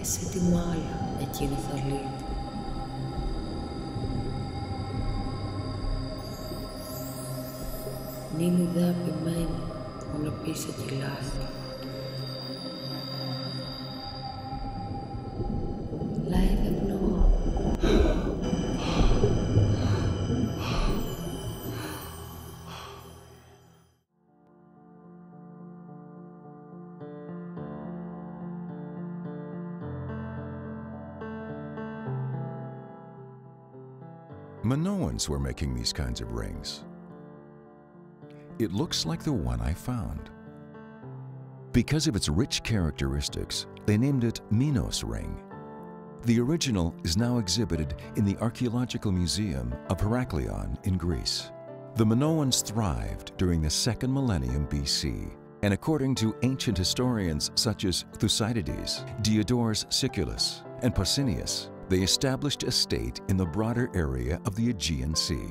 Εσύ τη μάλα εκείνη θα λείπει. Νίνου δε απειμένη, μόνο πίσω τη λάθη. Λάει δε πνώ. Minoans were making these kinds of rings. It looks like the one I found. Because of its rich characteristics, they named it Minos ring. The original is now exhibited in the Archaeological Museum of Heraklion in Greece. The Minoans thrived during the 2nd millennium BC, and according to ancient historians such as Thucydides, Diodorus Siculus, and Pausanias, they established a state in the broader area of the Aegean Sea.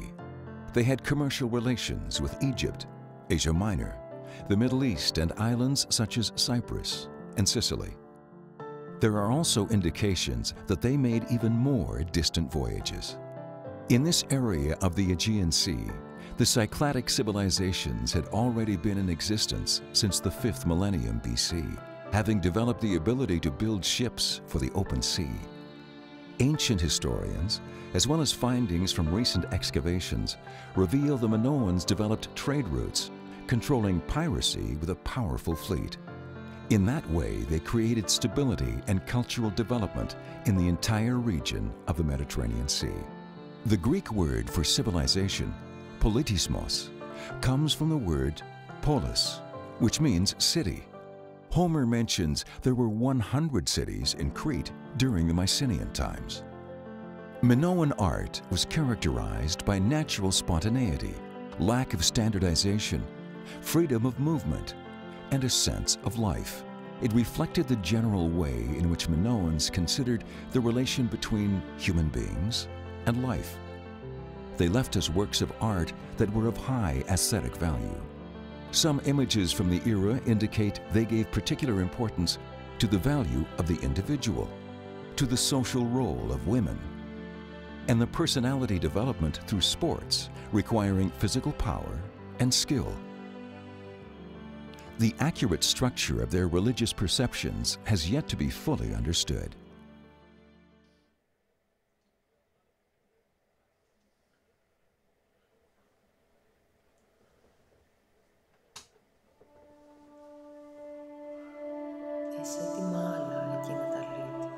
They had commercial relations with Egypt, Asia Minor, the Middle East, and islands such as Cyprus and Sicily. There are also indications that they made even more distant voyages. In this area of the Aegean Sea, the Cycladic civilizations had already been in existence since the 5th millennium BC, having developed the ability to build ships for the open sea. Ancient historians, as well as findings from recent excavations, reveal the Minoans developed trade routes, controlling piracy with a powerful fleet. In that way, they created stability and cultural development in the entire region of the Mediterranean Sea. The Greek word for civilization, politismos, comes from the word polis, which means city. Homer mentions there were 100 cities in Crete during the Mycenaean times. Minoan art was characterized by natural spontaneity, lack of standardization, freedom of movement, and a sense of life. It reflected the general way in which Minoans considered the relation between human beings and life. They left us works of art that were of high aesthetic value. Some images from the era indicate they gave particular importance to the value of the individual, to the social role of women, and the personality development through sports requiring physical power and skill. The accurate structure of their religious perceptions has yet to be fully understood. Εσύ τη μάλα εκείνη τα λύτη.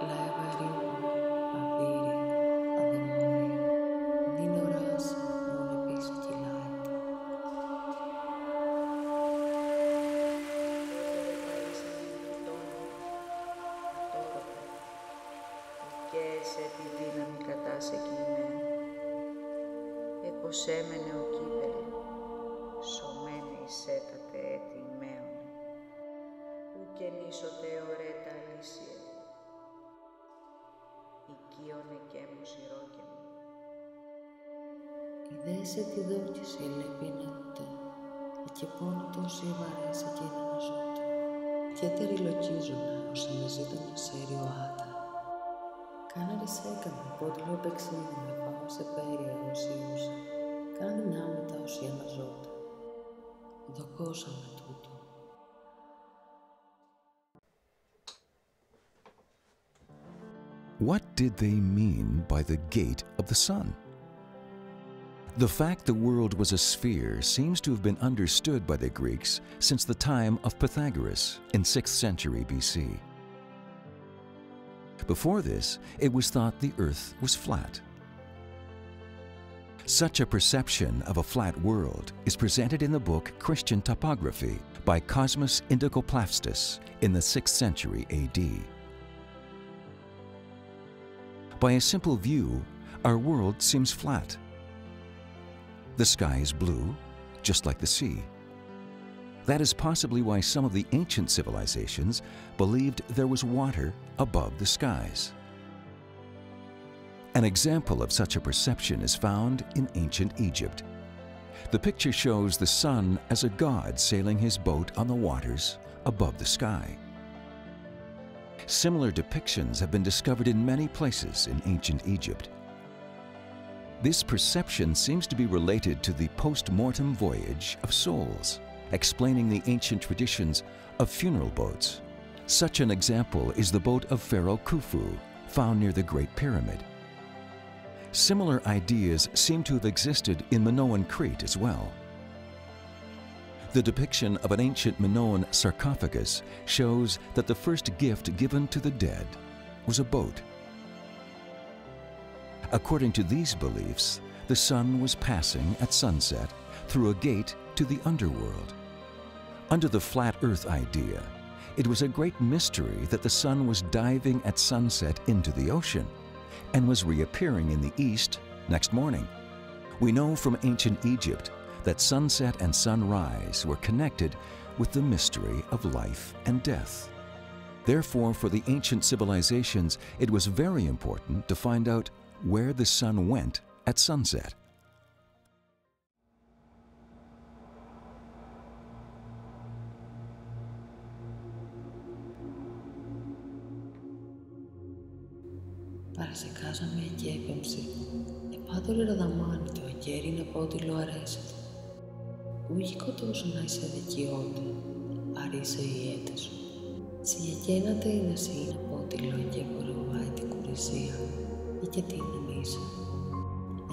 Λάεβα ρίγου, αβύρια, αδαιμονία. Νην οράσει, μόνο πίσω κυλάεται. Και σε τη δύναμη κρατάς εκείνε. Εκοσέμενε ο κύπελε, σωμένε εισέτατε έτη μέωνε. Ουκ ενίσοτε ωρέτα αλήσιε. Οικείωνε και μου σιρόκεμι. Ιδέσε τη δόκιση λεπίνατο, και πόνο τόσο βαρέσε και αναζώτο. Και τεριλοκίζονα ως αναζήτωνα σε ριοάτα. Κάναρε μας έκανε πόντιλο επεξήγημα πάνω σε περίεργο ουσίουσα, καν δυνάμει τα ουσία να ζώτα. Δοκώσαμε τούτο. What did they mean by the gate of the sun? The fact the world was a sphere seems to have been understood by the Greeks since the time of Pythagoras in 6th century BC. Before this, it was thought the earth was flat. Such a perception of a flat world is presented in the book Christian Topography by Cosmas Indicoplastus in the 6th century AD. By a simple view, our world seems flat. The sky is blue, just like the sea. That is possibly why some of the ancient civilizations believed there was water above the skies. An example of such a perception is found in ancient Egypt. The picture shows the sun as a god sailing his boat on the waters above the sky. Similar depictions have been discovered in many places in ancient Egypt. This perception seems to be related to the post-mortem voyage of souls, explaining the ancient traditions of funeral boats. Such an example is the boat of Pharaoh Khufu, found near the Great Pyramid. Similar ideas seem to have existed in Minoan Crete as well. The depiction of an ancient Minoan sarcophagus shows that the first gift given to the dead was a boat. According to these beliefs, the sun was passing at sunset through a gate to the underworld. Under the flat earth idea, it was a great mystery that the sun was diving at sunset into the ocean and was reappearing in the east next morning. We know from ancient Egypt that sunset and sunrise were connected with the mystery of life and death. Therefore, for the ancient civilizations, it was very important to find out where the sun went at sunset. Παρασεκάζαμε και έπεμψη. Επάντολε ροδαμάνι το αγγέρι να πόντιλο αρέσεται. Ούγικο τόσο να είσαι δικαιώτε, αρίσε η έτε σου. Σιγεκένατε είναι εσύ να πόντιλο και κοροβάει την κουρισία, ή και τι είναι είσαι.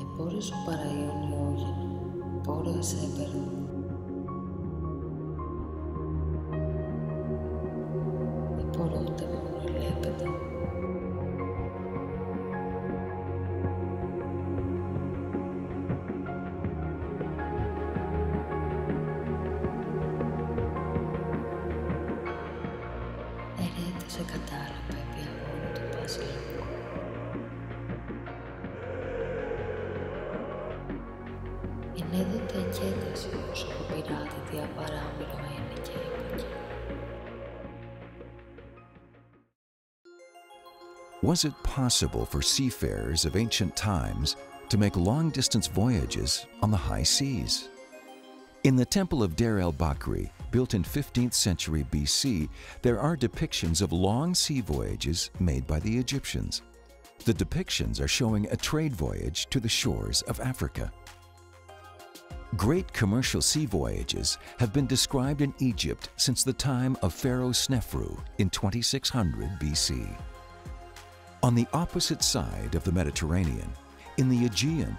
Επόρε σου παραϊόνι όγενο, πόρο εσέπαιρνο. Επορώτε μόνο ελέπεται. Σε κατάλαβα επί αγώνα του πασιλικού. Είναι έδωτε εκένταση όσο αποπειράται διαπαράμιλο είναι και έπακε. Was it possible for seafarers of ancient times to make long-distance voyages on the high seas? In the Temple of Der el-Bakri, built in 15th century BC, there are depictions of long sea voyages made by the Egyptians. The depictions are showing a trade voyage to the shores of Africa. Great commercial sea voyages have been described in Egypt since the time of Pharaoh Snefru in 2600 BC. On the opposite side of the Mediterranean, in the Aegean,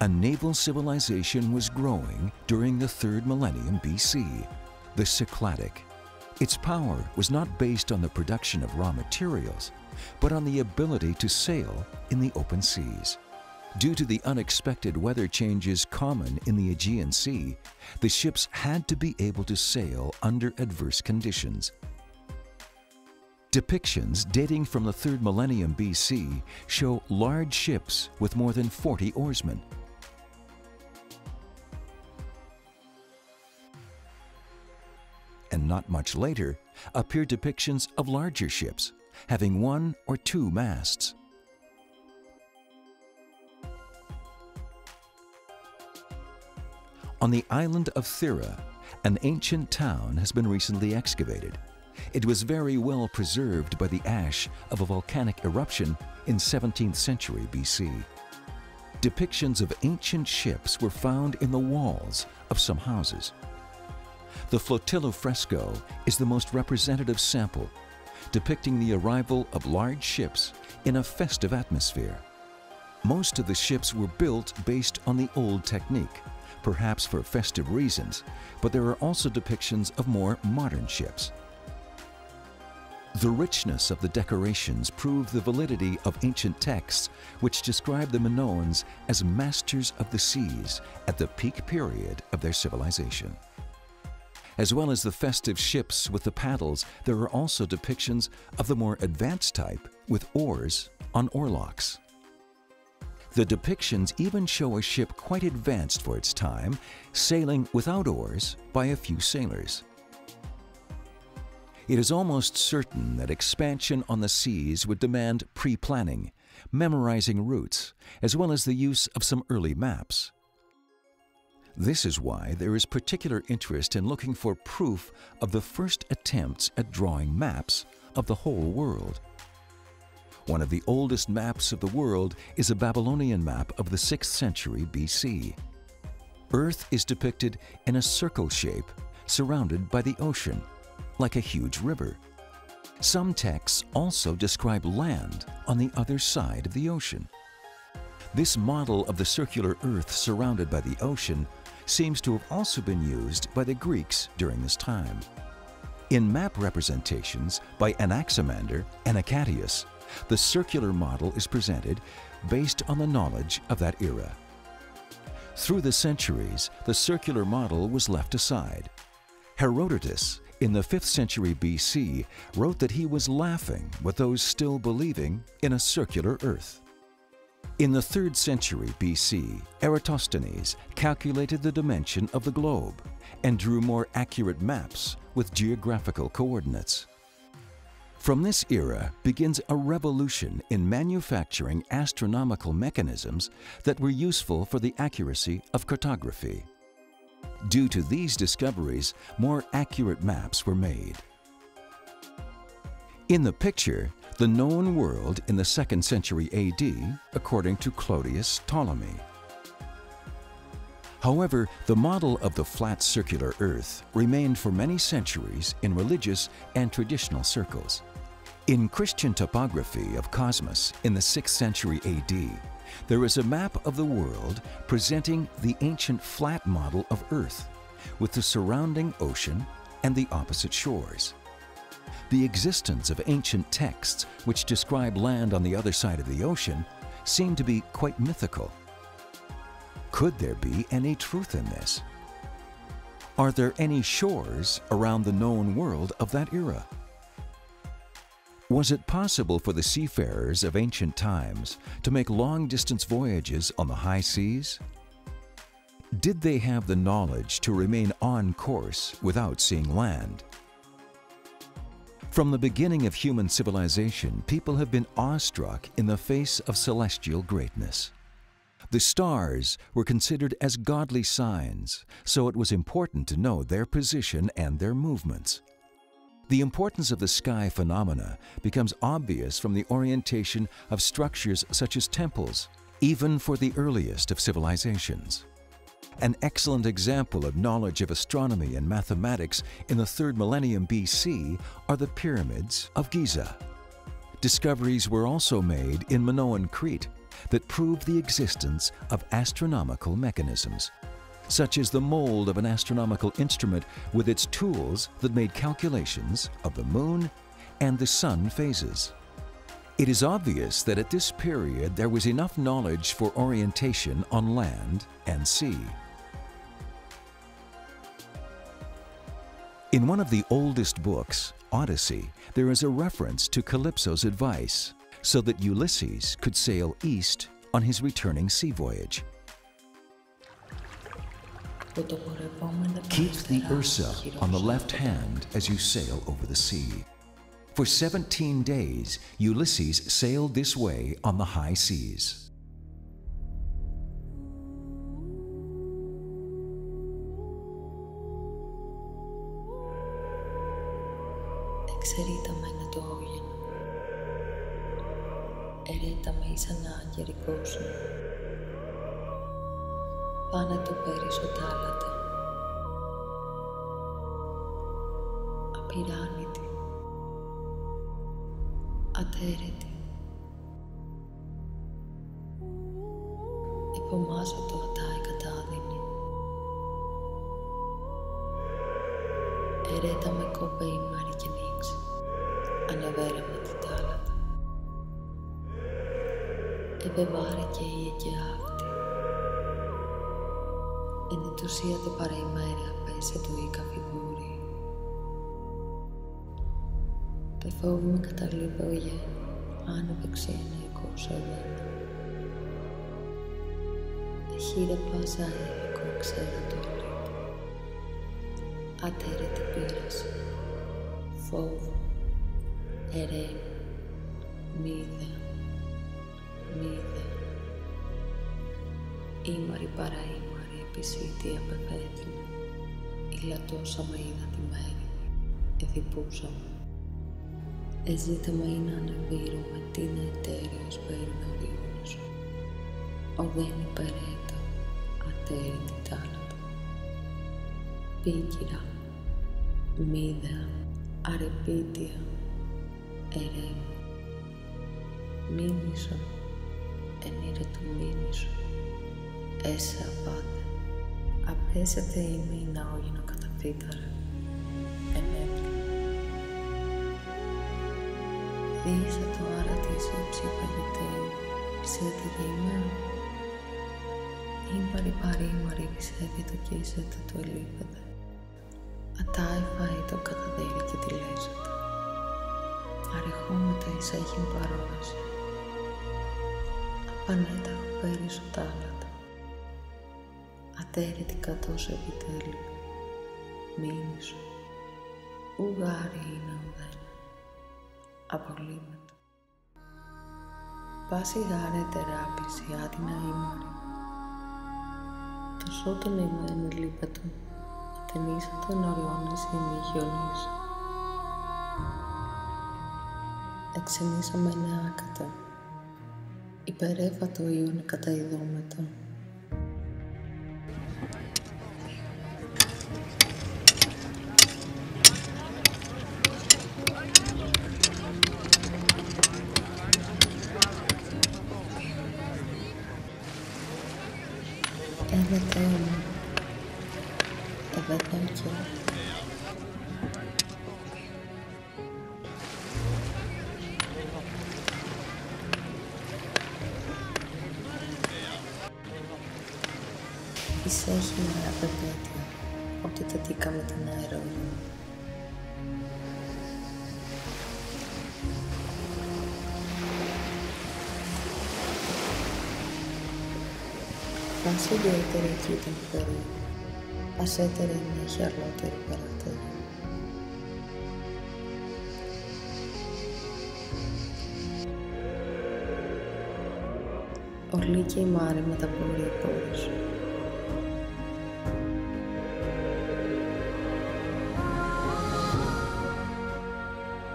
a naval civilization was growing during the 3rd millennium BC, the Cycladic. Its power was not based on the production of raw materials, but on the ability to sail in the open seas. Due to the unexpected weather changes common in the Aegean Sea, the ships had to be able to sail under adverse conditions. Depictions dating from the 3rd millennium BC show large ships with more than 40 oarsmen. And not much later appear depictions of larger ships, having 1 or 2 masts. On the island of Thira, an ancient town has been recently excavated. It was very well preserved by the ash of a volcanic eruption in 17th century BC. Depictions of ancient ships were found in the walls of some houses. The flotilla fresco is the most representative sample, depicting the arrival of large ships in a festive atmosphere. Most of the ships were built based on the old technique, perhaps for festive reasons, but there are also depictions of more modern ships. The richness of the decorations prove the validity of ancient texts which describe the Minoans as masters of the seas at the peak period of their civilization. As well as the festive ships with the paddles, there are also depictions of the more advanced type with oars on oarlocks. The depictions even show a ship quite advanced for its time, sailing without oars by a few sailors. It is almost certain that expansion on the seas would demand pre-planning, memorizing routes, as well as the use of some early maps. This is why there is particular interest in looking for proof of the first attempts at drawing maps of the whole world. One of the oldest maps of the world is a Babylonian map of the 6th century BC. Earth is depicted in a circle shape surrounded by the ocean, like a huge river. Some texts also describe land on the other side of the ocean. This model of the circular Earth surrounded by the ocean seems to have also been used by the Greeks during this time. In map representations by Anaximander and Acadius, the circular model is presented based on the knowledge of that era. Through the centuries, the circular model was left aside. Herodotus, in the 5th century BC, wrote that he was laughing with those still believing in a circular Earth. In the 3rd century BC, Eratosthenes calculated the dimension of the globe and drew more accurate maps with geographical coordinates. From this era begins a revolution in manufacturing astronomical mechanisms that were useful for the accuracy of cartography. Due to these discoveries, more accurate maps were made. In the picture, the known world in the 2nd century AD, according to Claudius Ptolemy. However, the model of the flat circular Earth remained for many centuries in religious and traditional circles. In Christian topography of Cosmos in the 6th century AD, there is a map of the world presenting the ancient flat model of Earth, with the surrounding ocean and the opposite shores. The existence of ancient texts which describe land on the other side of the ocean seem to be quite mythical. Could there be any truth in this? Are there any shores around the known world of that era? Was it possible for the seafarers of ancient times to make long-distance voyages on the high seas? Did they have the knowledge to remain on course without seeing land? From the beginning of human civilization, people have been awestruck in the face of celestial greatness. The stars were considered as godly signs, so it was important to know their position and their movements. The importance of the sky phenomena becomes obvious from the orientation of structures such as temples, even for the earliest of civilizations. An excellent example of knowledge of astronomy and mathematics in the 3rd millennium BC are the pyramids of Giza. Discoveries were also made in Minoan Crete that prove the existence of astronomical mechanisms, such as the mold of an astronomical instrument with its tools that made calculations of the moon and the sun phases. It is obvious that at this period there was enough knowledge for orientation on land and sea. In one of the oldest books, Odyssey, there is a reference to Calypso's advice so that Ulysses could sail east on his returning sea voyage. Keep the Ursa on the left hand as you sail over the sea. For 17 days, Ulysses sailed this way on the high seas. ερέτα με ήσαν άγγερικόσουν. Πάνε το πέρυσο τάλατα. Απειράνητη. Ατέρετη. Επομάζω το ατάι κατάδυνη. Ερέτα με κόπε η μάρη και νίξ. Ανεβέρα με τη τάλατα. Επεβάρε και η εκεάφτη. Εν ετουσία το παραημέρα πέσε του ή καφιγούρι. Το φόβο με καταλείπω γέννη, άνευε ξεναϊκό σε βένα. Χείρε πάσα έλικο ξέρα το λίπο. Ατέρετη πείραση, φόβο, ερέμη, μύδα, ήμαρη παραήμαρη επισήτη απεφέθυνε, ηλατώσα με είδα τη μέρη, εδυπούσα μου. Εζήτα με είναι ανεβήρω με την ετέρεως περινορίου. Οδέν υπερέτα, ατέρητη τάλατα. Πίκυρα, μύδα, αρεπίτια, ερέμη. Μίμησο, ενήρε του μίμησο. Έσα πάτε, απέσετε ημί να όγινο καταφύταρα. Ενέπλη. Δίησα το άρα της όψη παγιτέου, ψέτε γεϊμένο. Ήμπαρη παρήμαρη βυσέβη το κίσετε το ελίπεδε. Ατάι φάει το καταδέλη και τη λέζεται. Αρεχόμετα εις έχειν παρόραση. Απανέτα πέρυσο τάλατα. Ατέρητη κατός επιτέλει. Μήνυσο. Ουγάρι είναι ουδένα. Απολύμετο. Πάση γάρε τεράπηση άτινα ήμαρη. Το σώτον εμένου λείπετο. Ατενίσα τον οριώνας η εμίχιονής. Εξενήσα με νεάκατα. Υπερέφατο ιόνε κατά ειδόμετο. Έδετε μου. Ευεδόκιο. Εισέχει με απεπέτεια ότι τετήκα με την αερόγειο. Πάση ιδιαίτερη εκεί ήταν περί, ας έτερε να έχει αλλότερη παρατέλεια. Ολή και η Μάρη με τα πορεία πόρους.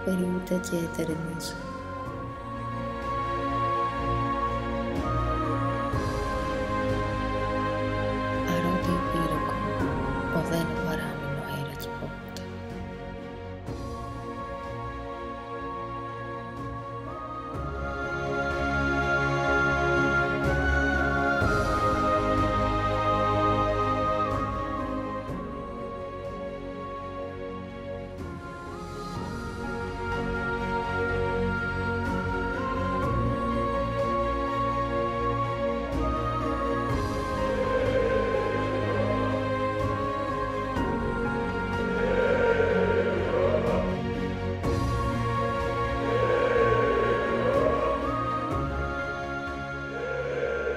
Περί ούτε και έτερη μέσα. Αρρώτη υπήροκο, οδένε παράμεινο αέρα κι πόποτε.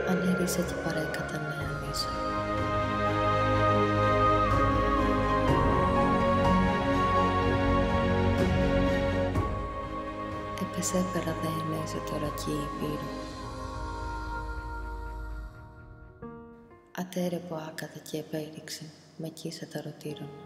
Ανέρισα και παρέκατα νέα μίσα. Επεσέφερα δε ενέσε τώρα κι η πύρο. Ατέρε που άκατα και επέριξε, με κύσε τα ρωτήρωνα.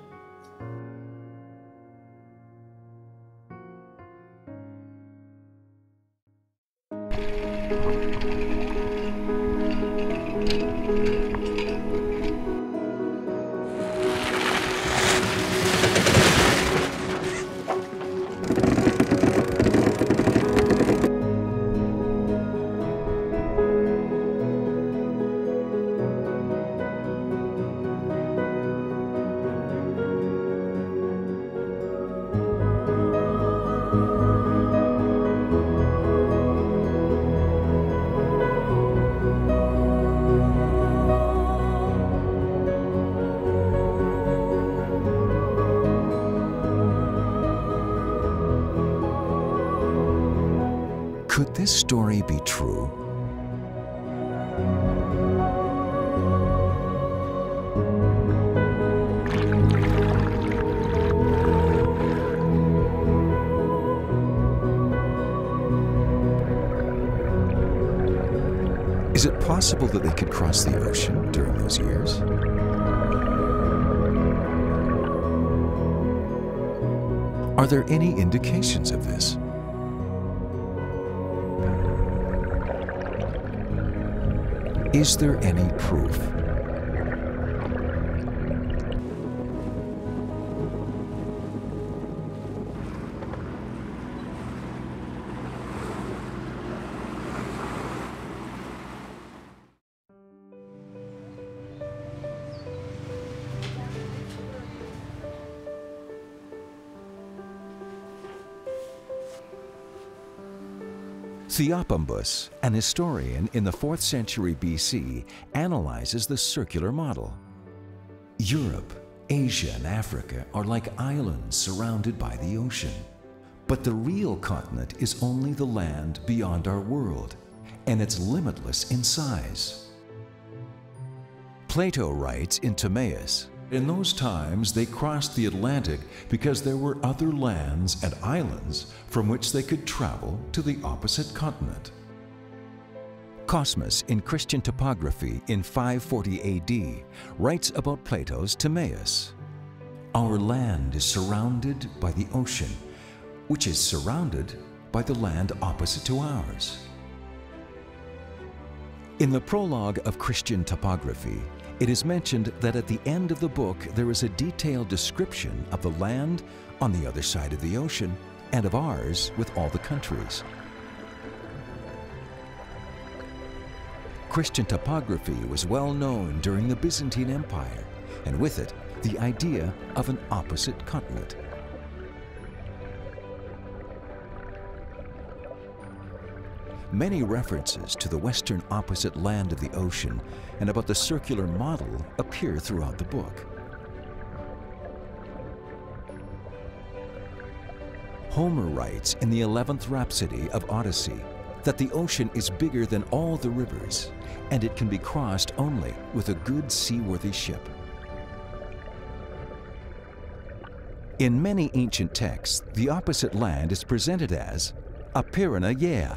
Could this story be true? Is it possible that they could cross the ocean during those years? Are there any indications of this? Is there any proof? Theopompus, an historian in the 4th century BC, analyzes the circular model. Europe, Asia, and Africa are like islands surrounded by the ocean. But the real continent is only the land beyond our world, and it's limitless in size. Plato writes in Timaeus, in those times they crossed the Atlantic because there were other lands and islands from which they could travel to the opposite continent. Cosmas, in Christian topography in 540 AD, writes about Plato's Timaeus. Our land is surrounded by the ocean, which is surrounded by the land opposite to ours. In the prologue of Christian topography, it is mentioned that at the end of the book there is a detailed description of the land on the other side of the ocean and of ours with all the countries. Christian topography was well known during the Byzantine Empire, and with it, the idea of an opposite continent. Many references to the western opposite land of the ocean and about the circular model appear throughout the book. Homer writes in the 11th Rhapsody of Odyssey that the ocean is bigger than all the rivers, and it can be crossed only with a good seaworthy ship. In many ancient texts, the opposite land is presented as apeirouna Yea,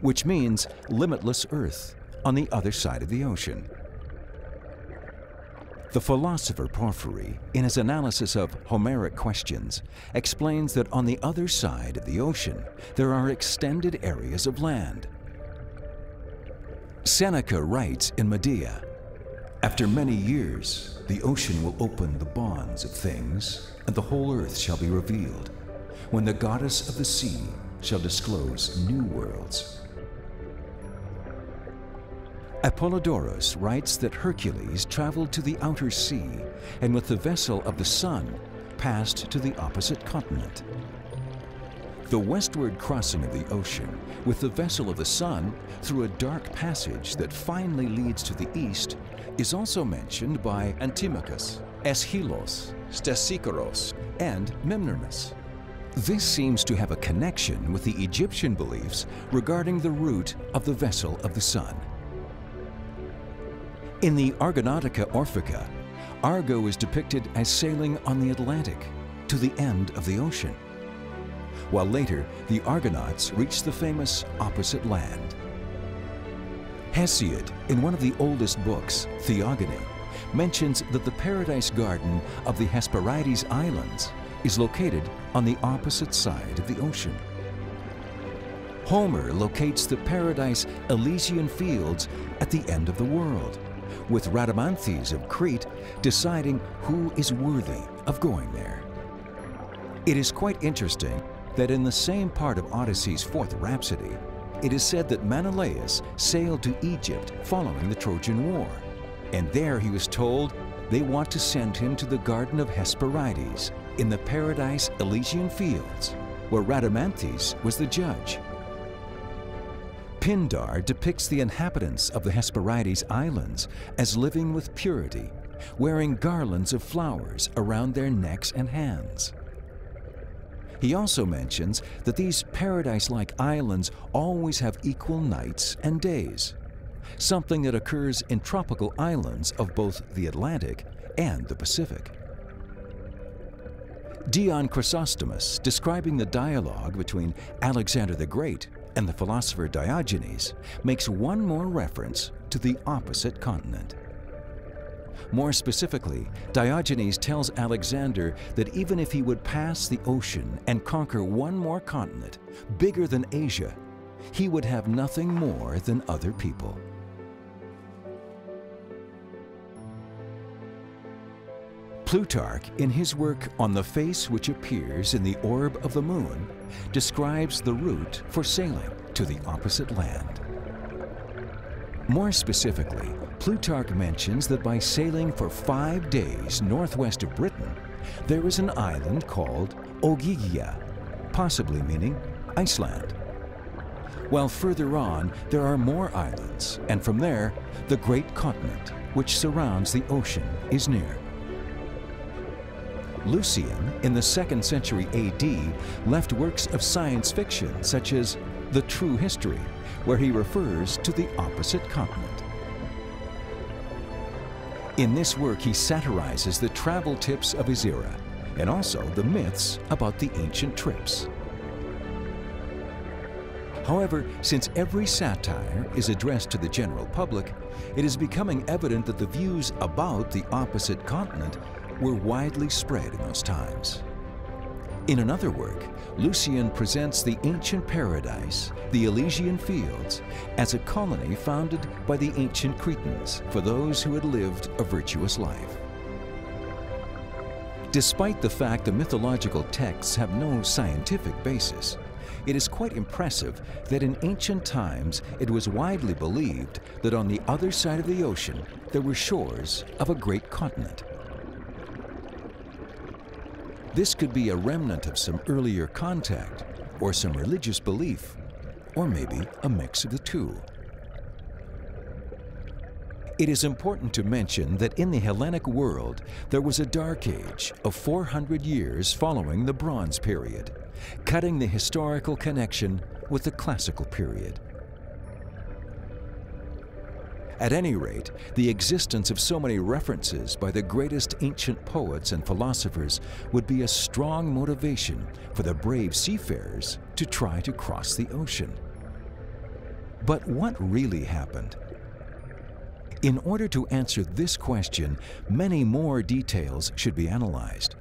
which means limitless earth on the other side of the ocean. The philosopher Porphyry, in his analysis of Homeric questions, explains that on the other side of the ocean, there are extended areas of land. Seneca writes in Medea, after many years, the ocean will open the bonds of things, and the whole earth shall be revealed, when the goddess of the sea shall disclose new worlds. Apollodorus writes that Hercules traveled to the outer sea and with the vessel of the sun passed to the opposite continent. The westward crossing of the ocean with the vessel of the sun through a dark passage that finally leads to the east is also mentioned by Antimachus, Aeschylus, Stesichoros, and Memnonius. This seems to have a connection with the Egyptian beliefs regarding the route of the vessel of the sun. In the Argonautica Orphica, Argo is depicted as sailing on the Atlantic to the end of the ocean, while later the Argonauts reached the famous opposite land. Hesiod, in one of the oldest books, Theogony, mentions that the paradise garden of the Hesperides Islands is located on the opposite side of the ocean. Homer locates the paradise Elysian fields at the end of the world, with Rhadamanthys of Crete deciding who is worthy of going there. It is quite interesting that in the same part of Odyssey's 4th Rhapsody, it is said that Menelaus sailed to Egypt following the Trojan War, and there he was told they want to send him to the Garden of Hesperides in the paradise Elysian fields, where Rhadamanthys was the judge. Pindar depicts the inhabitants of the Hesperides Islands as living with purity, wearing garlands of flowers around their necks and hands. He also mentions that these paradise-like islands always have equal nights and days, something that occurs in tropical islands of both the Atlantic and the Pacific. Dion Chrysostomus, describing the dialogue between Alexander the Great and the philosopher Diogenes, makes one more reference to the opposite continent. More specifically, Diogenes tells Alexander that even if he would pass the ocean and conquer one more continent, bigger than Asia, he would have nothing more than other people. Plutarch, in his work On the Face Which Appears in the Orb of the Moon, describes the route for sailing to the opposite land. More specifically, Plutarch mentions that by sailing for 5 days northwest of Britain, there is an island called Ogygia, possibly meaning Iceland. While further on, there are more islands, and from there, the great continent, which surrounds the ocean, is near. Lucian, in the 2nd century AD, left works of science fiction such as The True History, where he refers to the opposite continent. In this work, he satirizes the travel tips of his era and also the myths about the ancient trips. However, since every satire is addressed to the general public, it is becoming evident that the views about the opposite continent were widely spread in those times. In another work, Lucian presents the ancient paradise, the Elysian Fields, as a colony founded by the ancient Cretans for those who had lived a virtuous life. Despite the fact the mythological texts have no scientific basis, it is quite impressive that in ancient times it was widely believed that on the other side of the ocean there were shores of a great continent. This could be a remnant of some earlier contact, or some religious belief, or maybe a mix of the two. It is important to mention that in the Hellenic world, there was a dark age of 400 years following the Bronze period, cutting the historical connection with the Classical period. At any rate, the existence of so many references by the greatest ancient poets and philosophers would be a strong motivation for the brave seafarers to try to cross the ocean. But what really happened? In order to answer this question, many more details should be analyzed.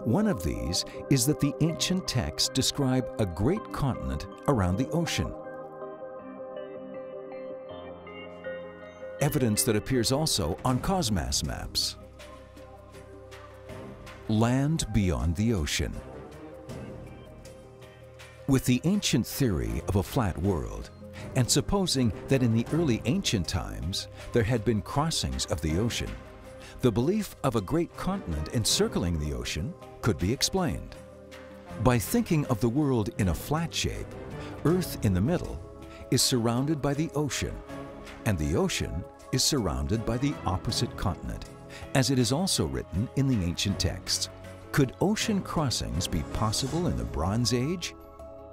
One of these is that the ancient texts describe a great continent around the ocean. Evidence that appears also on Cosmas maps. Land beyond the ocean. With the ancient theory of a flat world, and supposing that in the early ancient times there had been crossings of the ocean, the belief of a great continent encircling the ocean could be explained. By thinking of the world in a flat shape, Earth in the middle is surrounded by the ocean, and the ocean is surrounded by the opposite continent, as it is also written in the ancient texts. Could ocean crossings be possible in the Bronze Age?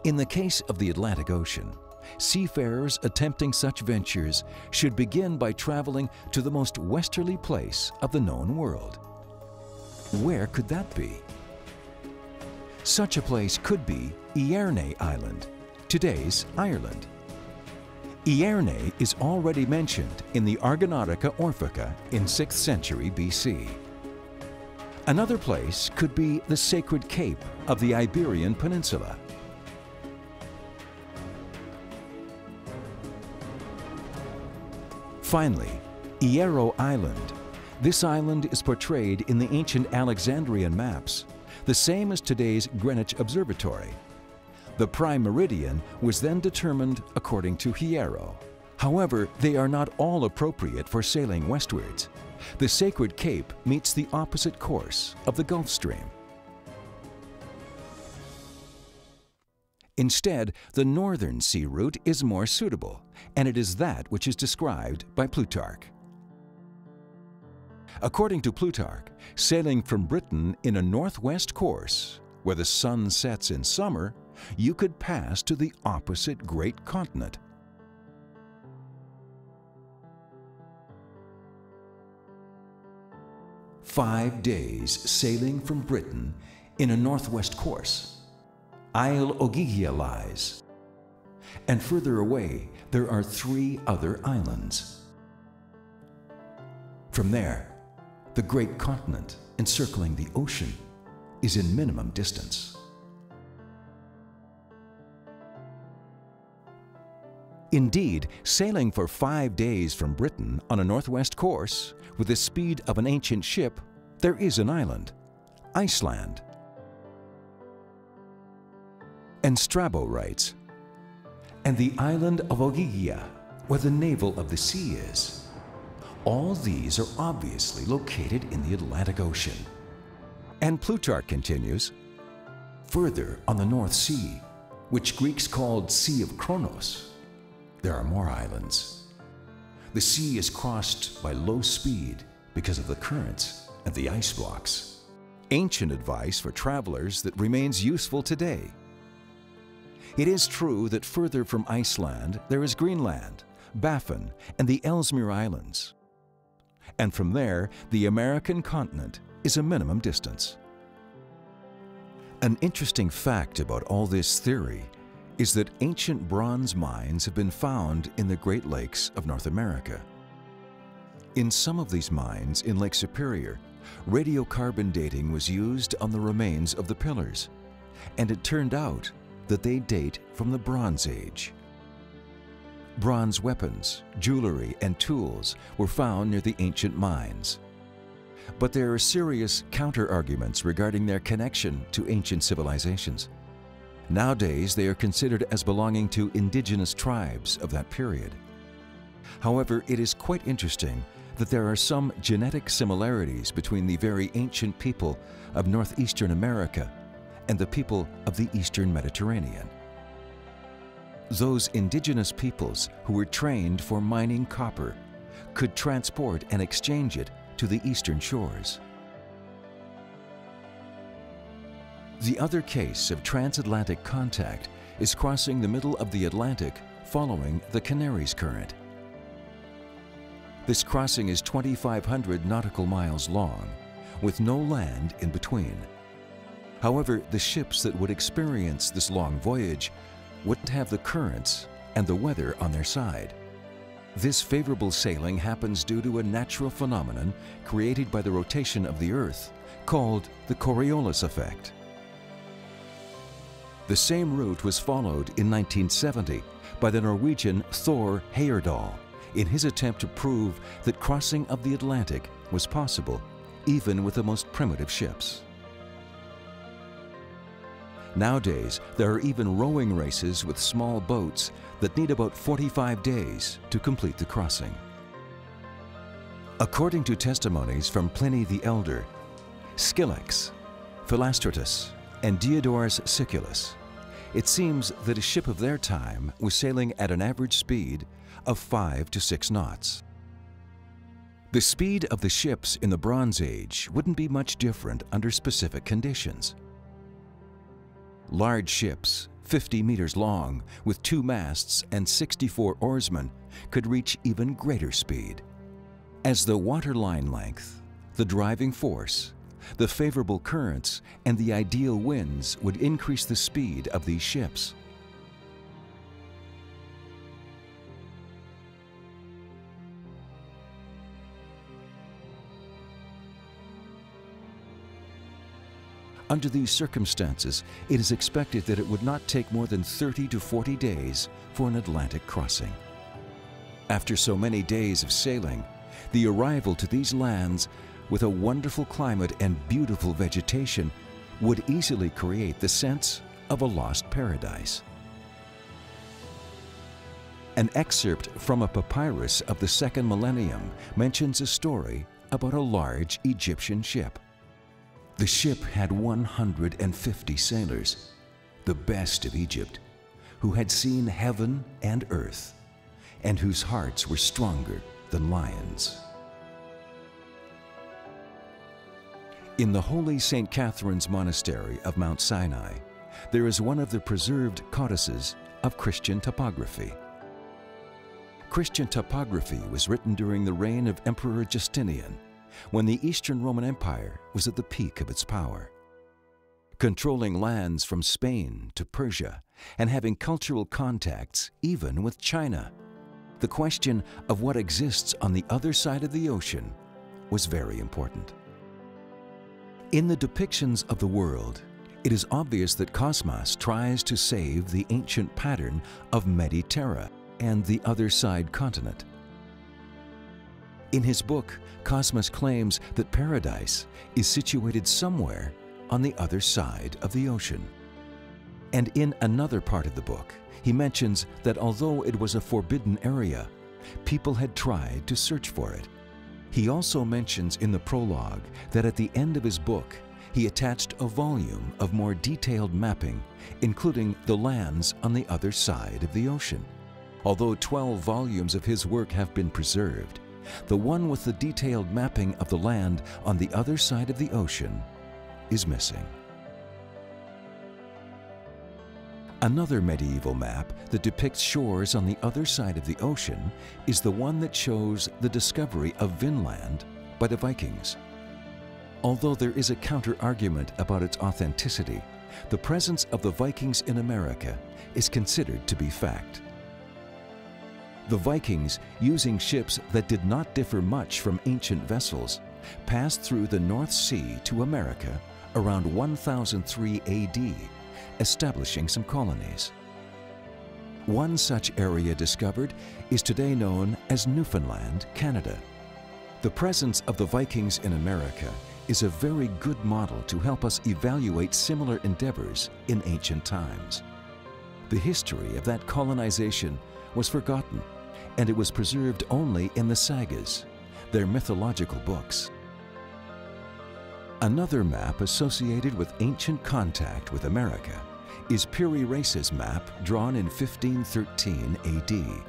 In the case of the Atlantic Ocean, seafarers attempting such ventures should begin by traveling to the most westerly place of the known world. Where could that be? Such a place could be Ierne Island, today's Ireland. Ierne is already mentioned in the Argonautica Orphica in 6th century BC. Another place could be the Sacred Cape of the Iberian Peninsula. Finally, Hierro Island. This island is portrayed in the ancient Alexandrian maps, the same as today's Greenwich Observatory. The prime meridian was then determined according to Hierro. However, they are not all appropriate for sailing westwards. The Sacred Cape meets the opposite course of the Gulf Stream. Instead, the northern sea route is more suitable, and it is that which is described by Plutarch. According to Plutarch, sailing from Britain in a northwest course, where the sun sets in summer, you could pass to the opposite great continent. "5 days sailing from Britain in a northwest course. Isle Ogygia lies, and further away there are 3 other islands. From there, the great continent encircling the ocean is in minimum distance." Indeed, sailing for 5 days from Britain on a northwest course with the speed of an ancient ship, there is an island, Iceland. And Strabo writes, "And the island of Ogygia, where the navel of the sea is. All these are obviously located in the Atlantic Ocean." And Plutarch continues, "Further on the North Sea, which Greeks called Sea of Kronos, there are more islands. The sea is crossed by low speed because of the currents and the ice blocks." Ancient advice for travelers that remains useful today. It is true that further from Iceland there is Greenland, Baffin, and the Ellesmere Islands. And from there, the American continent is a minimum distance. An interesting fact about all this theory is that ancient bronze mines have been found in the Great Lakes of North America. In some of these mines in Lake Superior, radiocarbon dating was used on the remains of the pillars, and it turned out that they date from the Bronze Age. Bronze weapons, jewelry, and tools were found near the ancient mines. But there are serious counter-arguments regarding their connection to ancient civilizations. Nowadays, they are considered as belonging to indigenous tribes of that period. However, it is quite interesting that there are some genetic similarities between the very ancient people of northeastern America and the people of the eastern Mediterranean. Those indigenous peoples who were trained for mining copper could transport and exchange it to the eastern shores. The other case of transatlantic contact is crossing the middle of the Atlantic following the Canaries Current. This crossing is 2,500 nautical miles long, with no land in between. However, the ships that would experience this long voyage wouldn't have the currents and the weather on their side. This favorable sailing happens due to a natural phenomenon created by the rotation of the Earth, called the Coriolis effect. The same route was followed in 1970 by the Norwegian Thor Heyerdahl in his attempt to prove that crossing of the Atlantic was possible, even with the most primitive ships. Nowadays, there are even rowing races with small boats that need about 45 days to complete the crossing. According to testimonies from Pliny the Elder, Scylax, Philostratus, and Diodorus Siculus, it seems that a ship of their time was sailing at an average speed of 5 to 6 knots. The speed of the ships in the Bronze Age wouldn't be much different under specific conditions. Large ships, 50 meters long, with 2 masts and 64 oarsmen, could reach even greater speed. As the waterline length, the driving force, the favorable currents, and the ideal winds would increase the speed of these ships. Under these circumstances, it is expected that it would not take more than 30 to 40 days for an Atlantic crossing. After so many days of sailing, the arrival to these lands with a wonderful climate and beautiful vegetation would easily create the sense of a lost paradise. An excerpt from a papyrus of the 2nd millennium mentions a story about a large Egyptian ship. The ship had 150 sailors, the best of Egypt, who had seen heaven and earth, and whose hearts were stronger than lions. In the holy St. Catherine's Monastery of Mount Sinai, there is one of the preserved codices of Christian topography. Christian topography was written during the reign of Emperor Justinian, when the Eastern Roman Empire was at the peak of its power. Controlling lands from Spain to Persia and having cultural contacts even with China, the question of what exists on the other side of the ocean was very important. In the depictions of the world, it is obvious that Cosmas tries to save the ancient pattern of Mediterra and the other side continent. In his book, Cosmas claims that paradise is situated somewhere on the other side of the ocean. And in another part of the book, he mentions that although it was a forbidden area, people had tried to search for it. He also mentions in the prologue that at the end of his book, he attached a volume of more detailed mapping, including the lands on the other side of the ocean. Although 12 volumes of his work have been preserved, the one with the detailed mapping of the land on the other side of the ocean is missing. Another medieval map that depicts shores on the other side of the ocean is the one that shows the discovery of Vinland by the Vikings. Although there is a counter-argument about its authenticity, the presence of the Vikings in America is considered to be fact. The Vikings, using ships that did not differ much from ancient vessels, passed through the North Sea to America around 1003 AD, establishing some colonies. One such area discovered is today known as Newfoundland, Canada. The presence of the Vikings in America is a very good model to help us evaluate similar endeavors in ancient times. The history of that colonization was forgotten, and it was preserved only in the sagas, their mythological books. Another map associated with ancient contact with America is Piri Reis's map drawn in 1513 AD.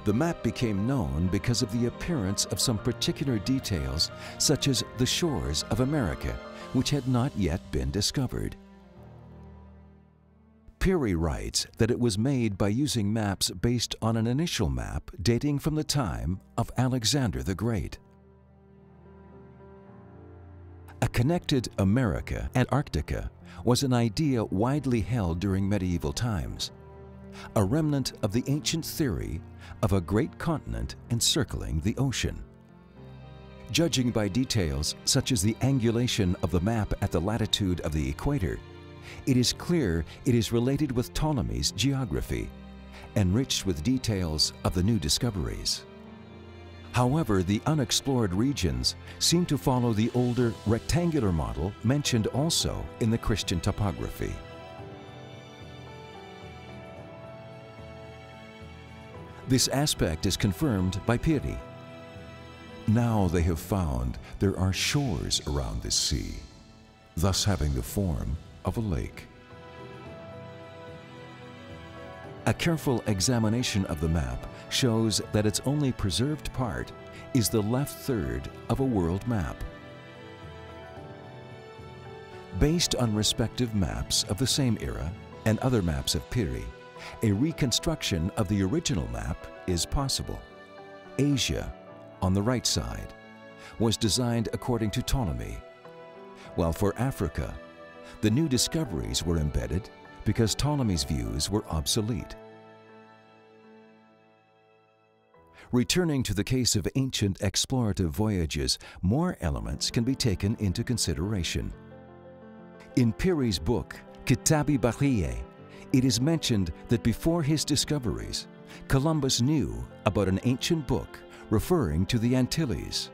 The map became known because of the appearance of some particular details, such as the shores of America, which had not yet been discovered. Piri writes that it was made by using maps based on an initial map dating from the time of Alexander the Great. A connected America and Antarctica was an idea widely held during medieval times, a remnant of the ancient theory of a great continent encircling the ocean. Judging by details such as the angulation of the map at the latitude of the equator, it is clear it is related with Ptolemy's geography, enriched with details of the new discoveries. However, the unexplored regions seem to follow the older rectangular model mentioned also in the Christian topography. This aspect is confirmed by Piri. Now they have found there are shores around this sea, thus having the form of a lake. A careful examination of the map shows that its only preserved part is the left third of a world map. Based on respective maps of the same era and other maps of Piri, a reconstruction of the original map is possible. Asia, on the right side, was designed according to Ptolemy, while for Africa, the new discoveries were embedded because Ptolemy's views were obsolete. Returning to the case of ancient explorative voyages, more elements can be taken into consideration. In Piri's book, Kitabi Bahriye, it is mentioned that before his discoveries, Columbus knew about an ancient book referring to the Antilles.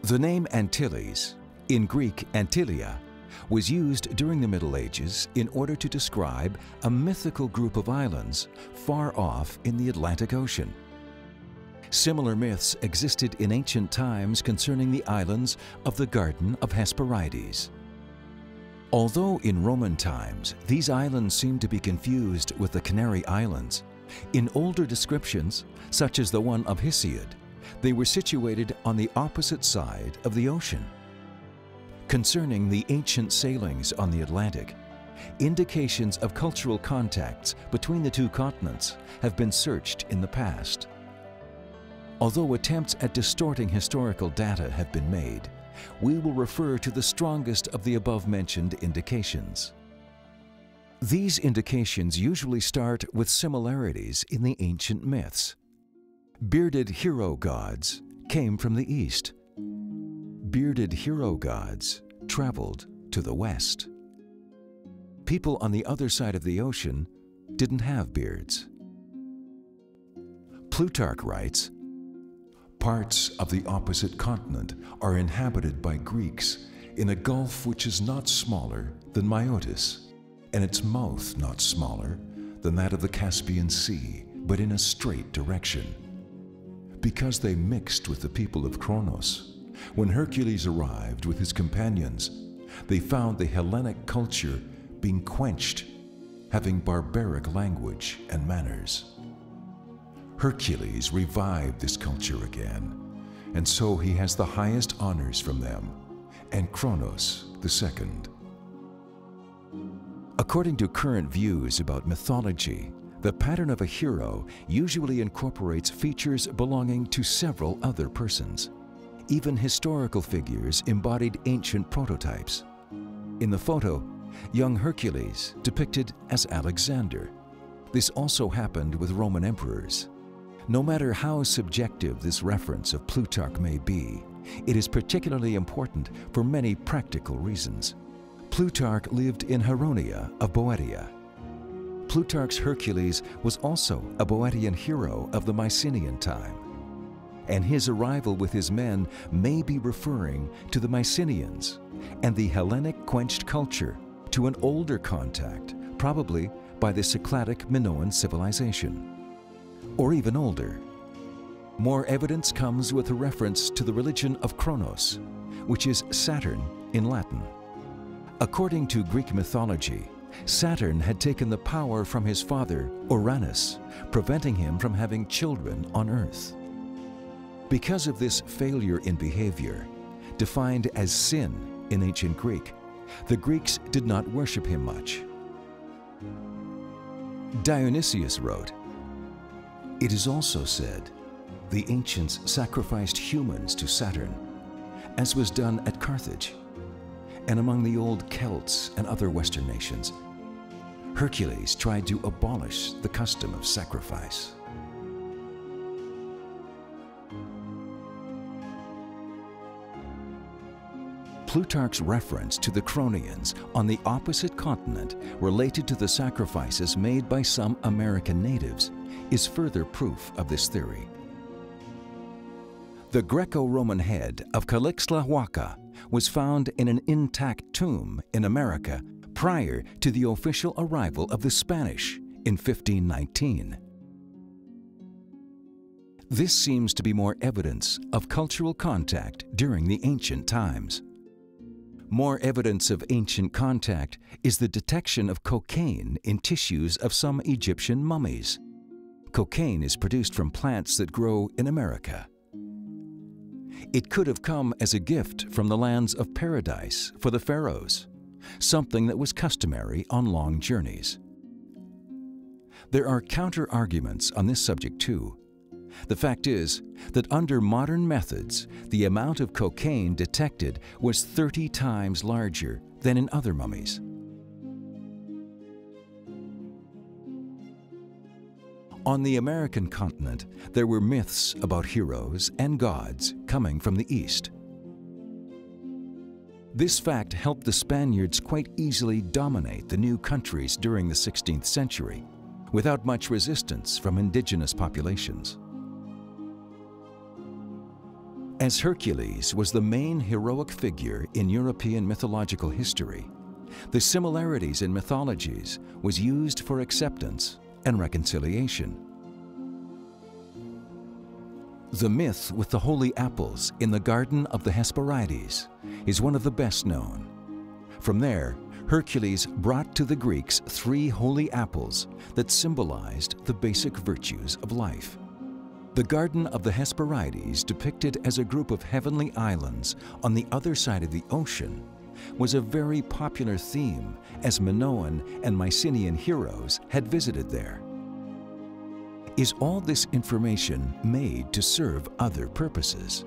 The name Antilles, in Greek Antilia, was used during the Middle Ages in order to describe a mythical group of islands far off in the Atlantic Ocean. Similar myths existed in ancient times concerning the islands of the Garden of Hesperides. Although in Roman times these islands seem to be confused with the Canary Islands, in older descriptions, such as the one of Hesiod, they were situated on the opposite side of the ocean. Concerning the ancient sailings on the Atlantic, indications of cultural contacts between the two continents have been searched in the past. Although attempts at distorting historical data have been made, we will refer to the strongest of the above-mentioned indications. These indications usually start with similarities in the ancient myths. Bearded hero gods came from the east. Bearded hero gods traveled to the west. People on the other side of the ocean didn't have beards. Plutarch writes, "Parts of the opposite continent are inhabited by Greeks in a gulf which is not smaller than Myotis, and its mouth not smaller than that of the Caspian Sea, but in a straight direction. Because they mixed with the people of Kronos, when Hercules arrived with his companions, they found the Hellenic culture being quenched, having barbaric language and manners. Hercules revived this culture again, and so he has the highest honors from them, and Kronos the second." According to current views about mythology, the pattern of a hero usually incorporates features belonging to several other persons. Even historical figures embodied ancient prototypes. In the photo, young Hercules depicted as Alexander. This also happened with Roman emperors. No matter how subjective this reference of Plutarch may be, it is particularly important for many practical reasons. Plutarch lived in Heronia of Boeotia. Plutarch's Hercules was also a Boeotian hero of the Mycenaean time, and his arrival with his men may be referring to the Mycenaeans and the Hellenic quenched culture, to an older contact, probably by the Cycladic Minoan civilization, or even older. More evidence comes with a reference to the religion of Kronos, which is Saturn in Latin. According to Greek mythology, Saturn had taken the power from his father, Uranus, preventing him from having children on Earth. Because of this failure in behavior, defined as sin in ancient Greek, the Greeks did not worship him much. Dionysius wrote, "It is also said, the ancients sacrificed humans to Saturn, as was done at Carthage, and among the old Celts and other Western nations. Hercules tried to abolish the custom of sacrifice." Plutarch's reference to the Cronians on the opposite continent related to the sacrifices made by some American natives is further proof of this theory. The Greco-Roman head of Calixtla Huaca was found in an intact tomb in America prior to the official arrival of the Spanish in 1519. This seems to be more evidence of cultural contact during the ancient times. More evidence of ancient contact is the detection of cocaine in tissues of some Egyptian mummies. Cocaine is produced from plants that grow in America. It could have come as a gift from the lands of paradise for the pharaohs, something that was customary on long journeys. There are counter-arguments on this subject too. The fact is that under modern methods, the amount of cocaine detected was 30 times larger than in other mummies. On the American continent, there were myths about heroes and gods coming from the East. This fact helped the Spaniards quite easily dominate the new countries during the 16th century, without much resistance from indigenous populations. As Hercules was the main heroic figure in European mythological history, the similarities in mythologies was used for acceptance and reconciliation. The myth with the holy apples in the garden of the Hesperides is one of the best known. From there, Hercules brought to the Greeks 3 holy apples that symbolized the basic virtues of life. The Garden of the Hesperides, depicted as a group of heavenly islands on the other side of the ocean, was a very popular theme as Minoan and Mycenaean heroes had visited there. Is all this information made to serve other purposes?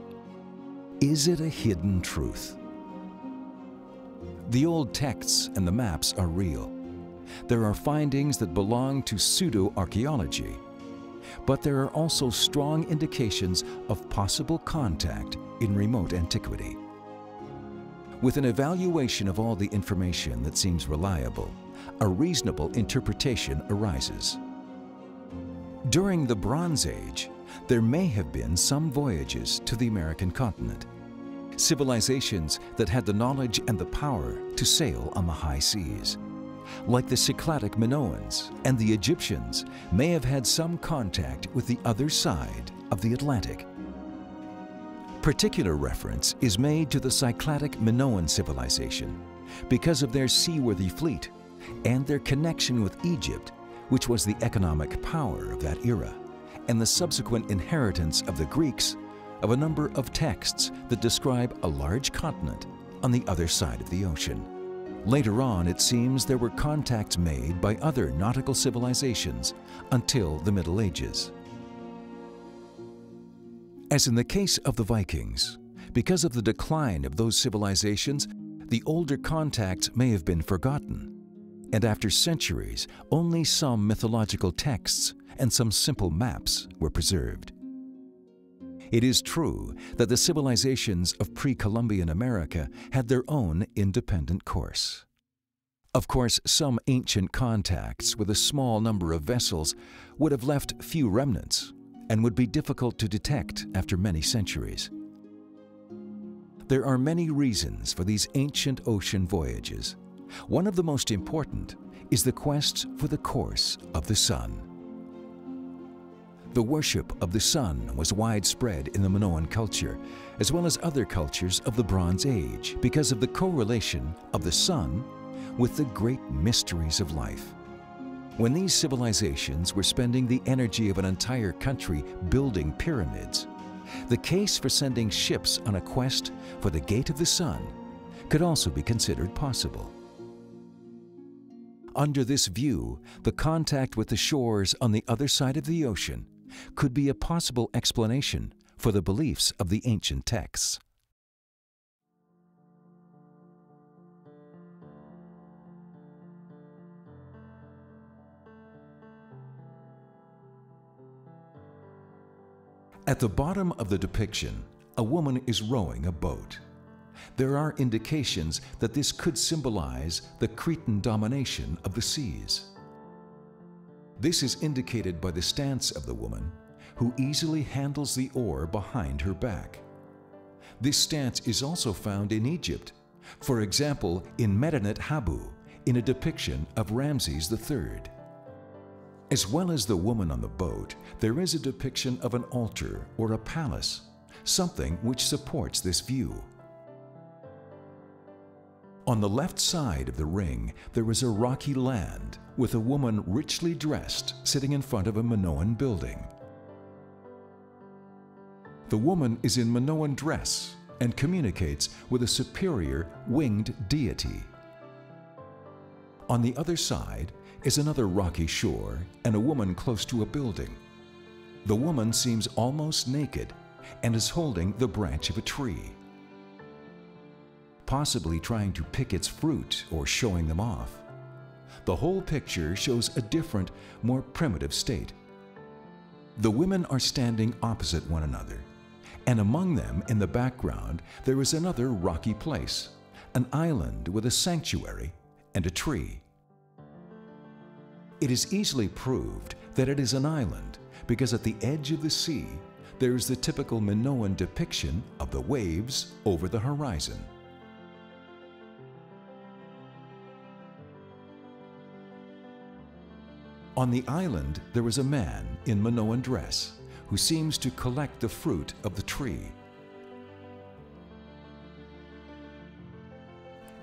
Is it a hidden truth? The old texts and the maps are real. There are findings that belong to pseudo-archaeology, but there are also strong indications of possible contact in remote antiquity. With an evaluation of all the information that seems reliable, a reasonable interpretation arises. During the Bronze Age, there may have been some voyages to the American continent, civilizations that had the knowledge and the power to sail on the high seas. Like the Cycladic Minoans and the Egyptians may have had some contact with the other side of the Atlantic. Particular reference is made to the Cycladic Minoan civilization because of their seaworthy fleet and their connection with Egypt, which was the economic power of that era, and the subsequent inheritance of the Greeks of a number of texts that describe a large continent on the other side of the ocean. Later on, it seems there were contacts made by other nautical civilizations until the Middle Ages. As in the case of the Vikings, because of the decline of those civilizations, the older contacts may have been forgotten, and after centuries, only some mythological texts and some simple maps were preserved. It is true that the civilizations of pre-Columbian America had their own independent course. Of course, some ancient contacts with a small number of vessels would have left few remnants and would be difficult to detect after many centuries. There are many reasons for these ancient ocean voyages. One of the most important is the quest for the course of the sun. The worship of the sun was widespread in the Minoan culture, as well as other cultures of the Bronze Age, because of the correlation of the sun with the great mysteries of life. When these civilizations were spending the energy of an entire country building pyramids, the case for sending ships on a quest for the gate of the sun could also be considered possible. Under this view, the contact with the shores on the other side of the ocean could be a possible explanation for the beliefs of the ancient texts. At the bottom of the depiction, a woman is rowing a boat. There are indications that this could symbolize the Cretan domination of the seas. This is indicated by the stance of the woman, who easily handles the oar behind her back. This stance is also found in Egypt, for example in Medinet Habu, in a depiction of Ramses III. As well as the woman on the boat, there is a depiction of an altar or a palace, something which supports this view. On the left side of the ring, there is a rocky land with a woman richly dressed sitting in front of a Minoan building. The woman is in Minoan dress and communicates with a superior winged deity. On the other side is another rocky shore and a woman close to a building. The woman seems almost naked and is holding the branch of a tree, possibly trying to pick its fruit or showing them off. The whole picture shows a different, more primitive state. The women are standing opposite one another, and among them in the background there is another rocky place, an island with a sanctuary and a tree. It is easily proved that it is an island because at the edge of the sea there is the typical Minoan depiction of the waves over the horizon. On the island, there is a man in Minoan dress who seems to collect the fruit of the tree.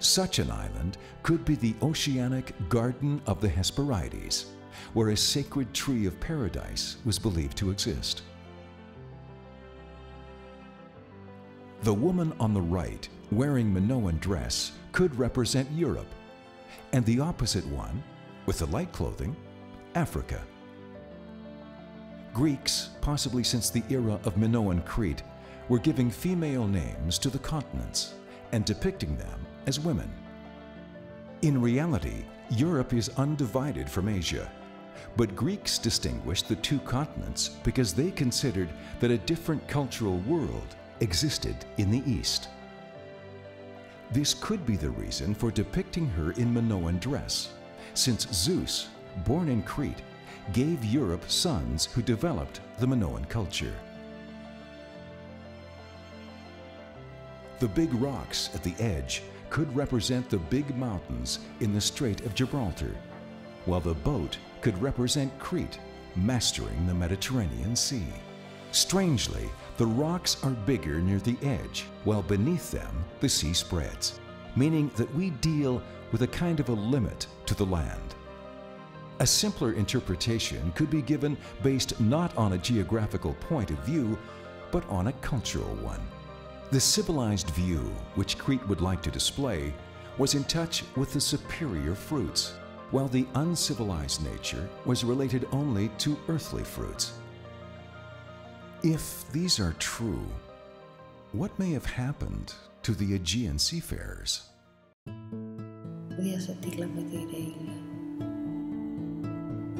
Such an island could be the oceanic Garden of the Hesperides, where a sacred tree of paradise was believed to exist. The woman on the right, wearing Minoan dress, could represent Europe, and the opposite one, with the light clothing, Africa. Greeks, possibly since the era of Minoan Crete, were giving female names to the continents and depicting them as women. In reality, Europe is undivided from Asia, but Greeks distinguished the two continents because they considered that a different cultural world existed in the East. This could be the reason for depicting her in Minoan dress, since Zeus, born in Crete, gave Europe sons who developed the Minoan culture. The big rocks at the edge could represent the big mountains in the Strait of Gibraltar, while the boat could represent Crete, mastering the Mediterranean Sea. Strangely, the rocks are bigger near the edge, while beneath them the sea spreads, meaning that we deal with a kind of a limit to the land. A simpler interpretation could be given based not on a geographical point of view, but on a cultural one. The civilized view, which Crete would like to display, was in touch with the superior fruits, while the uncivilized nature was related only to earthly fruits. If these are true, what may have happened to the Aegean seafarers? Διαζετήλαμε τη ρέιλα.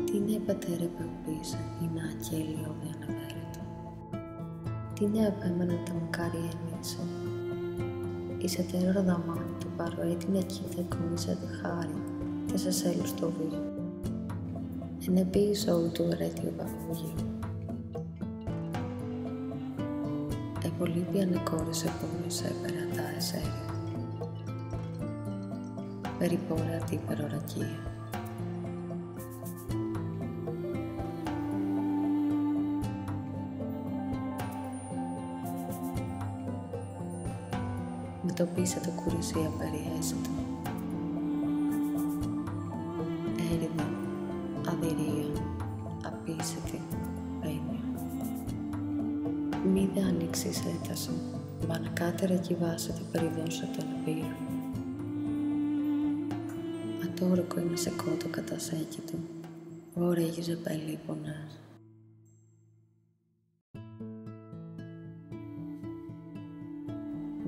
Τι νέα πατέρα πεμπίσα, η να αγγέλιο δε αναβέρετο. Τι νέα πέμενα τα μακάρι ένιωσα. Είσαι τερόρα δαμάνι του παρό έτεινε κοίτα κομίσα δε χάρη, και σας έλου στο βίο. Εν πίσω ούτου ρέτιο παγούγιο. Επολύπη ανεκόρησε πόνος έπερα τα εσέρια. Περιπόρα την υπερορακία. Με το πείσε το κουρησία περιέστο. Έρηδη, αδυρία, απίσετη, πένια. Μη δε ανοίξεις έτασε, βανακάτερα κυβάσετε περιδώσετε να πήρα. Ατόροκο είναι σε κότο κατασέκητο, ωραίγιζε πελίπονας.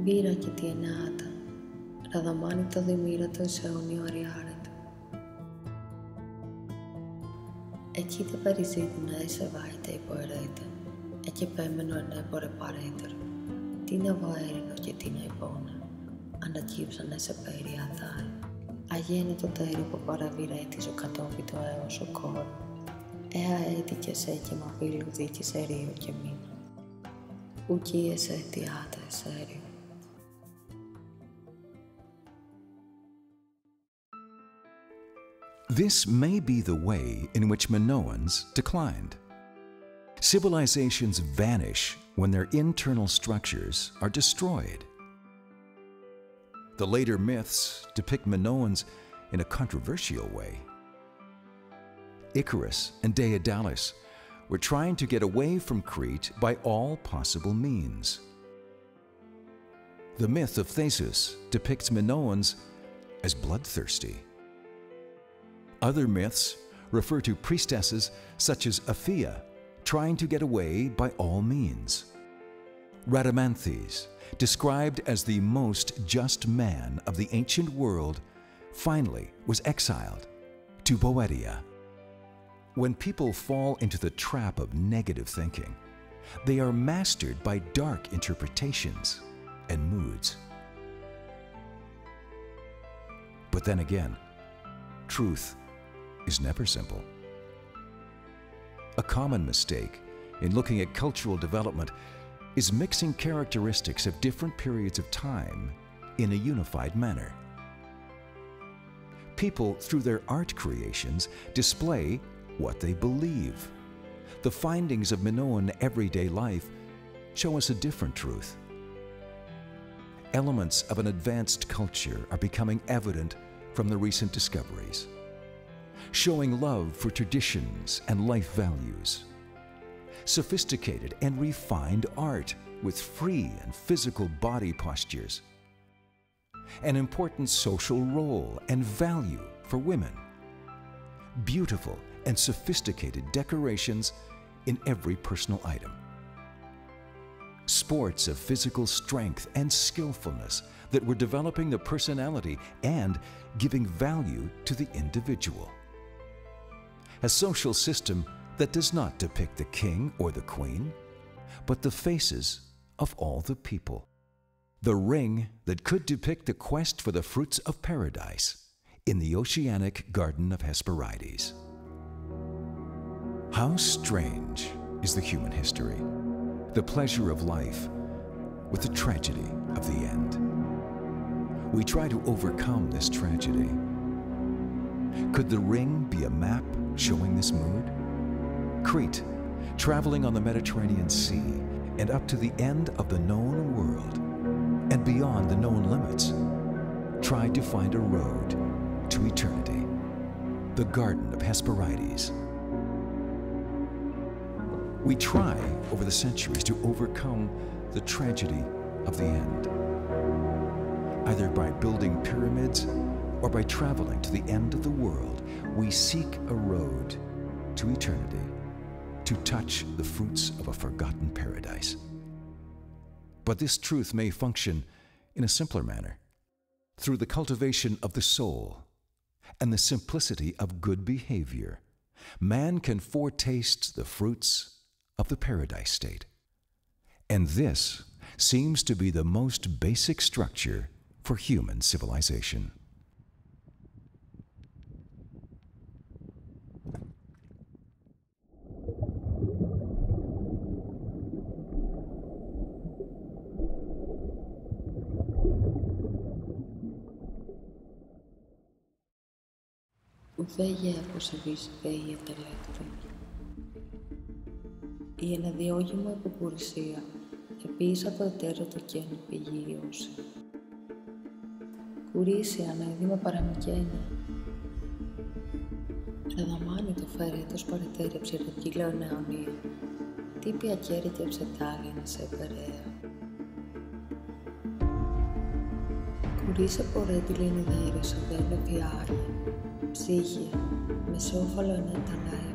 Βήρα και τι ενάτα, ραδαμάνι το δημήρατο σε αιώνιο αριάρετο. Εκεί τα περιζήτηνα εσεβάητα υποαιρέτα, εκεί πέμενο ενέπορε παρέτερο. Τι να βαέρινο και τι να υπόνα, ανακύψανε σε περία θάρ. Αγένετο τέρι που παραβηρέτης ο κατόπιτο έως ο κόρ. Έτηκε σε έκυμα πύλου δίκης ερείο και μήνα. Ουκίεσαι αιτιάτα εσέριο. This may be the way in which Minoans declined. Civilizations vanish when their internal structures are destroyed. The later myths depict Minoans in a controversial way. Icarus and Daedalus were trying to get away from Crete by all possible means. The myth of Theseus depicts Minoans as bloodthirsty. Other myths refer to priestesses such as Aphia trying to get away by all means. Rhadamanthys, described as the most just man of the ancient world, finally was exiled to Boeotia. When people fall into the trap of negative thinking, they are mastered by dark interpretations and moods. But then again, truth is never simple. A common mistake in looking at cultural development is mixing characteristics of different periods of time in a unified manner. People, through their art creations, display what they believe. The findings of Minoan everyday life show us a different truth. elements of an advanced culture are becoming evident from the recent discoveries, showing love for traditions and life values, sophisticated and refined art with free and physical body postures, an important social role and value for women, beautiful and sophisticated decorations in every personal item, sports of physical strength and skillfulness that were developing the personality and giving value to the individual, a social system that does not depict the king or the queen, but the faces of all the people, the ring that could depict the quest for the fruits of paradise in the oceanic garden of Hesperides. How strange is the human history, the pleasure of life with the tragedy of the end. We try to overcome this tragedy. Could the ring be a map showing this mood? Crete, traveling on the Mediterranean Sea and up to the end of the known world and beyond the known limits, tried to find a road to eternity, the Garden of Hesperides. We try over the centuries to overcome the tragedy of the end, either by building pyramids or by traveling to the end of the world. We seek a road to eternity, to touch the fruits of a forgotten paradise. But this truth may function in a simpler manner, through the cultivation of the soul and the simplicity of good behavior. Man can foretaste the fruits of the paradise state. And this seems to be the most basic structure for human civilization. Ουδέ αποσεβείς η ετελέκτη. Η αναδιώγημο επικουρησία επίησα το ετέρωτο κένο πηγή όση. Κουρίσει αναειδήμα παραμικένια. Ρεδαμάνι το φέρετος παρετέρεψε το κύλαιο νεωνία. Τύπη ακέρικευσε τάλινα σε περαία. Κουρίσε πορέτη λινιδέρες οδέλε φιάρια. Ψύχια, με σόφαλο ενέταλαε.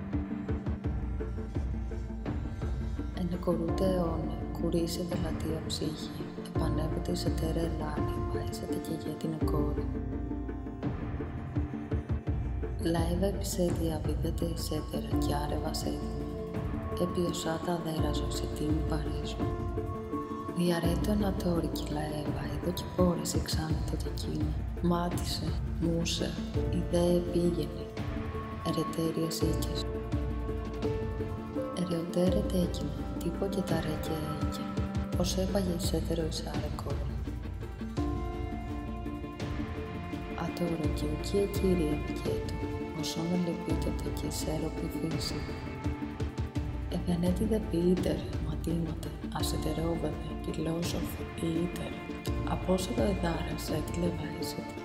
Ενεκορούτε αιώνε, κουρίσε δελατία ψύχη, επανέβεται σε τέρα ελάνη, βάισατε και γέτεινε κόρη. Λαέβα επισέτη αβίδεται εισέτερα κι άρεβα σέθημα, επιωσά τα δέραζο σε τίμη παρέσμα. Διαρέτω ανατόρικη λαέβα, εδώ κι πόρεσε ξάνετο κι εκείνα. Μάτισε, μούσε, ιδέα πήγαινε, ερετέριες οίκες. Ερεωτέρε τέκινα, τύπο και τα ρε και έγκε, ως έπαγε εισέτερο εισάρε κόρη. Ατόρο και ουκίε κύριε μικέτο, ως όντα λεπίτωτο και σέροπη φύση. Ευενέτη δε ποιήτερ, ματίματα, ασετερόβεβε, φιλόσοφο, ποιήτερ, απόσοδο εδάρας έτυλε βαίσετε.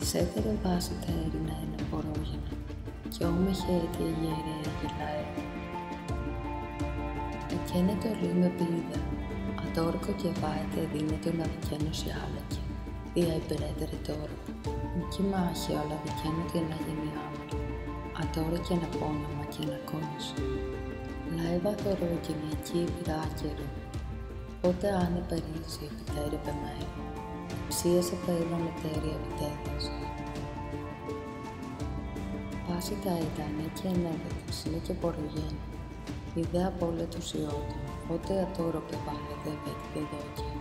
Εισέτερε βάσετε έρινα ένα πορόγενα, κι όμεχε έτη γεραία γελάε. Εκένε το λίμε πίδα, ατόρκο και βάετε δίνεται να δικένωση άλακη, δια υπερέτερε τώρα. Μη μάχε όλα δικαίνονται να γίνει άμελο, ατόρα και ένα πόναμα και ένα κόνηση. Λάιβα θωρώ και με εκεί πειράκερο, πότε άνε περίσει επιτέρε πεμένα, ψίασε πέδα μετέρια επιτέδες. Πάση τα ήτανε και ενέδετες, είναι και πορογένα, ιδέα απόλετος ιότα, πότε ατόρο πεβάλλεται ευέκτη δόκια.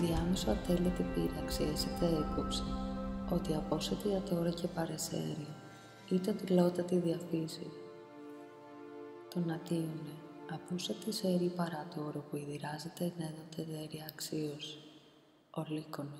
Διάμεσο ατέλετη πείραξη έσυτε έκοψε, ότι απόσετη ατόρα και παρεσέρια, είτε τυλότατη διαφύση. Τον ατίωνε, απόσετη σέρι παρατόρο που ειδηράζεται ενέδοτε δέρια αξίωση, ορλίκονο